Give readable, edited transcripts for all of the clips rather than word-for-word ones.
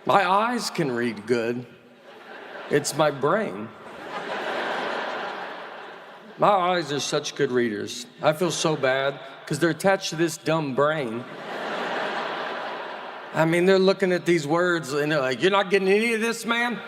My eyes can read good. It's my brain. My eyes are such good readers. I feel so bad because they're attached to this dumb brain. I mean, they're looking at these words and they're like, you're not getting any of this, man?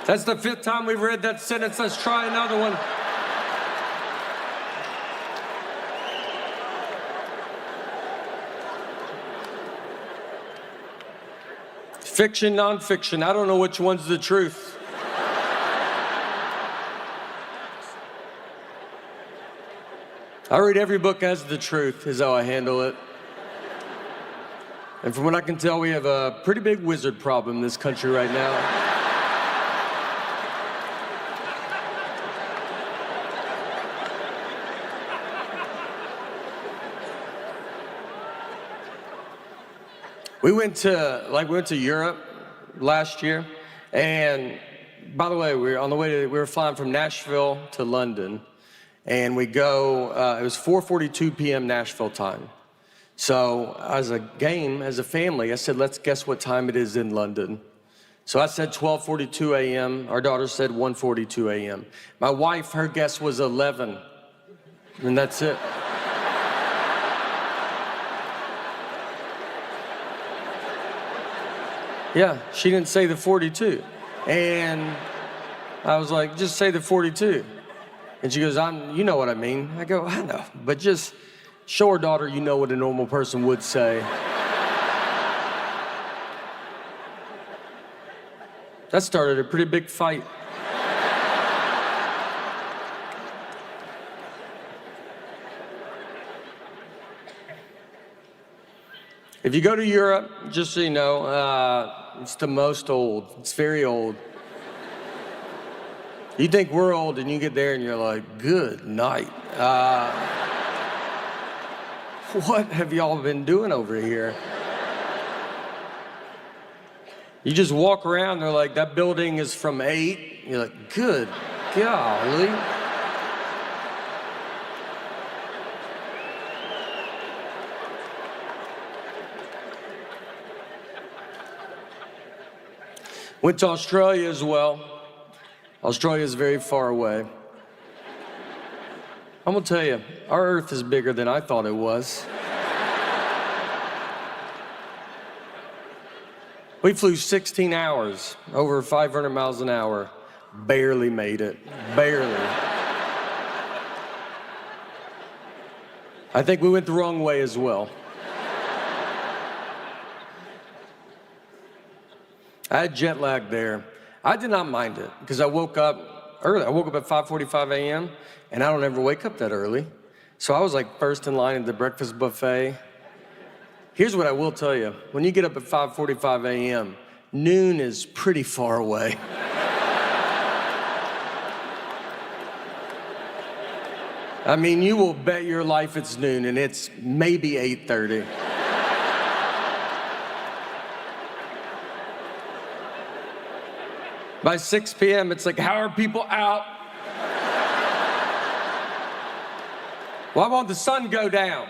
That's the 5th time we've read that sentence. Let's try another one. Fiction, nonfiction, I don't know which one's the truth. I read every book as the truth, is how I handle it. And from what I can tell, we have a pretty big wizard problem in this country right now. We went to Europe last year, and by the way, we were flying from Nashville to London, and we go, it was 4:42 p.m. Nashville time. So as a family, I said, let's guess what time it is in London. So I said 12:42 a.m. Our daughter said 1:42 a.m. My wife, her guess was 11, and that's it. Yeah, she didn't say the 42. And I was like, just say the 42. And she goes, you know what I mean. I go, I know, but just show her daughter you know what a normal person would say. That started a pretty big fight. If you go to Europe, just so you know, it's the most old. It's very old. You think we're old and you get there and you're like, good night. What have y'all been doing over here? You just walk around, they're like, that building is from 8. You're like, good golly. Went to Australia as well. Australia is very far away. I'm gonna tell you, our Earth is bigger than I thought it was. We flew 16 hours, over 500 miles an hour. Barely made it, barely. I think we went the wrong way as well. I had jet lag there. I did not mind it because I woke up early. I woke up at 5:45 a.m. and I don't ever wake up that early. So I was like first in line at the breakfast buffet. Here's what I will tell you. When you get up at 5:45 a.m., noon is pretty far away. I mean, you will bet your life it's noon and it's maybe 8:30. By 6 p.m., it's like, how are people out? Why won't the sun go down?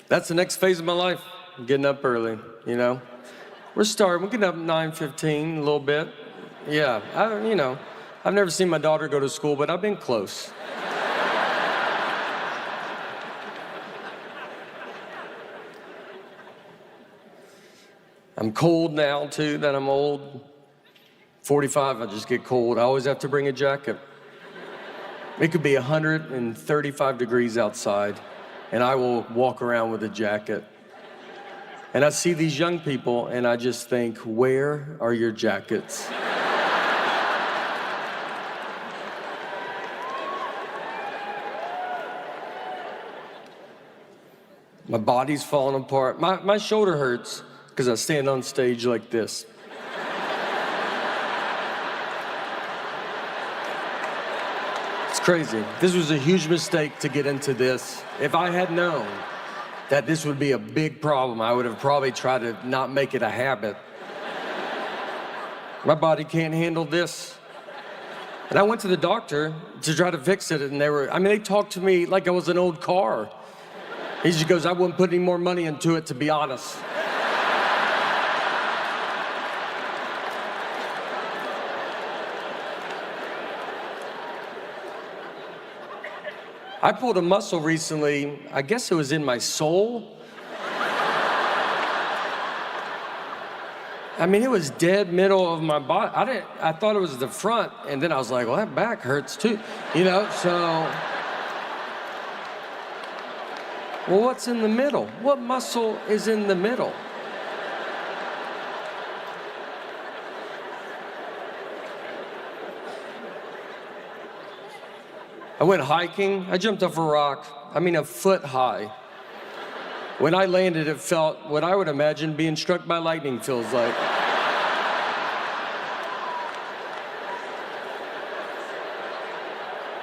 That's the next phase of my life. I'm getting up early, you know. We're getting up at 9:15 a little bit. Yeah, I've never seen my daughter go to school, but I've been close. I'm cold now, too, that I'm old. 45, I just get cold. I always have to bring a jacket. It could be 135 degrees outside, and I will walk around with a jacket. And I see these young people, and I just think, where are your jackets? My body's falling apart. My shoulder hurts because I stand on stage like this. It's crazy. This was a huge mistake to get into this. If I had known that this would be a big problem, I would have probably tried to not make it a habit. My body can't handle this. And I went to the doctor to try to fix it, and they talked to me like I was an old car. He just goes, I wouldn't put any more money into it, to be honest. I pulled a muscle recently, I guess it was in my soul. I mean, it was dead middle of my body. I thought it was the front, and then I was like, well, that back hurts too, so. Well, what's in the middle? What muscle is in the middle? I went hiking, I jumped off a rock, a foot high. When I landed, it felt what I would imagine being struck by lightning feels like.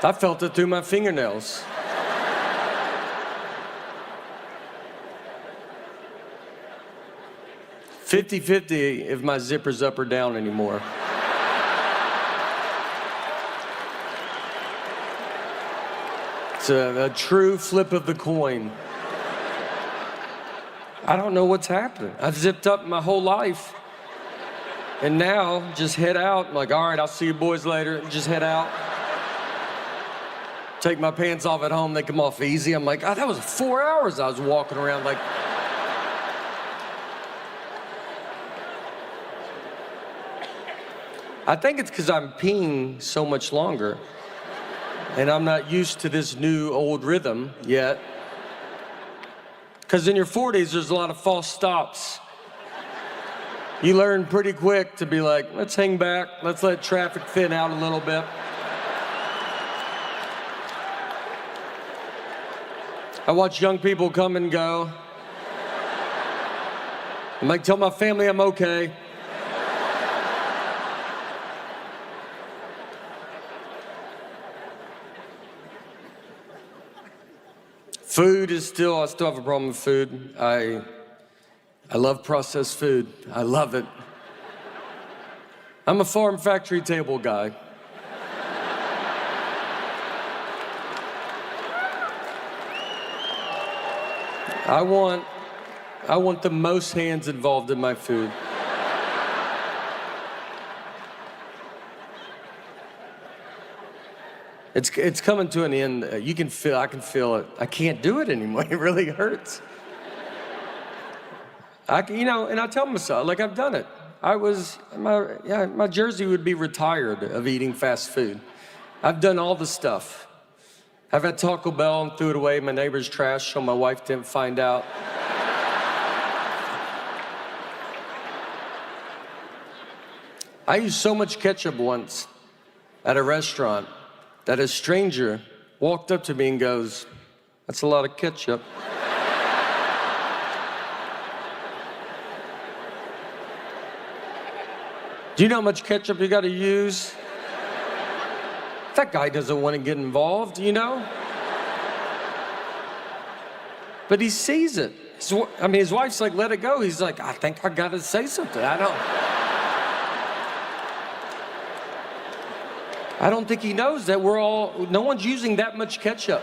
I felt it through my fingernails. $50-50 if my zipper's up or down anymore. It's a true flip of the coin. I don't know what's happening. I've zipped up my whole life. And now, just head out. I'm like, all right, I'll see you boys later. Just head out. Take my pants off at home, they come off easy. I'm like, that was 4 hours I was walking around like. I think it's because I'm peeing so much longer. And I'm not used to this new old rhythm yet. Because in your 40s, there's a lot of false stops. You learn pretty quick to be like, let's hang back, let's let traffic thin out a little bit. I watch young people come and go. I'm like, tell my family I'm okay. Food is I still have a problem with food. I love processed food. I love it. I'm a farm factory table guy. I want the most hands involved in my food. It's coming to an end. I can feel it. I can't do it anymore. It really hurts. And I tell myself, like, I've done it. My jersey would be retired of eating fast food. I've done all the stuff. I've had Taco Bell and threw it away in my neighbor's trash so my wife didn't find out. I used so much ketchup once at a restaurant that a stranger walked up to me and goes, that's a lot of ketchup. Do you know how much ketchup you gotta use? That guy doesn't want to get involved, But he sees it. His wife's like, let it go. He's like, I think I gotta say something. I don't think he knows that no one's using that much ketchup.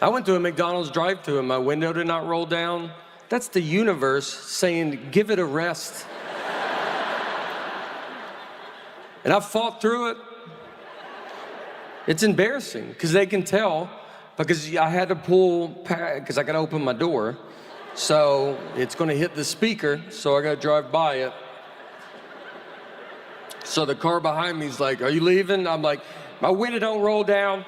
I went to a McDonald's drive-thru and my window did not roll down. That's the universe saying, give it a rest. And I fought through it. It's embarrassing because they can tell because I had to because I got to open my door. So it's going to hit the speaker, so I got to drive by it. So the car behind me is like, are you leaving? I'm like, my window don't roll down.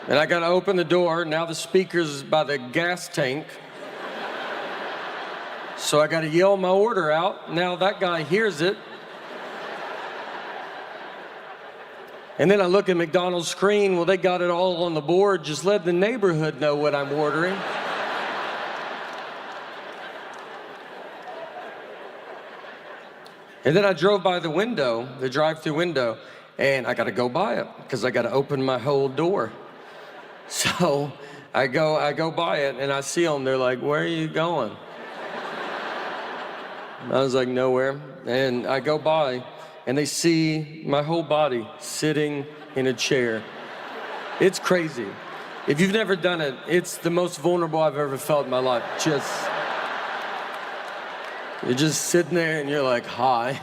And I got to open the door. Now the speaker's by the gas tank. So I got to yell my order out. Now that guy hears it. And then I look at McDonald's screen, well, they got it all on the board. Just let the neighborhood know what I'm ordering. And then I drove by the window, the drive-thru window, and I got to go by it because I got to open my whole door. So I go by it and I see them. They're like, "Where are you going?" I was like, "Nowhere." And I go by and they see my whole body sitting in a chair. It's crazy. If you've never done it, it's the most vulnerable I've ever felt in my life. You're just sitting there and you're like, "Hi."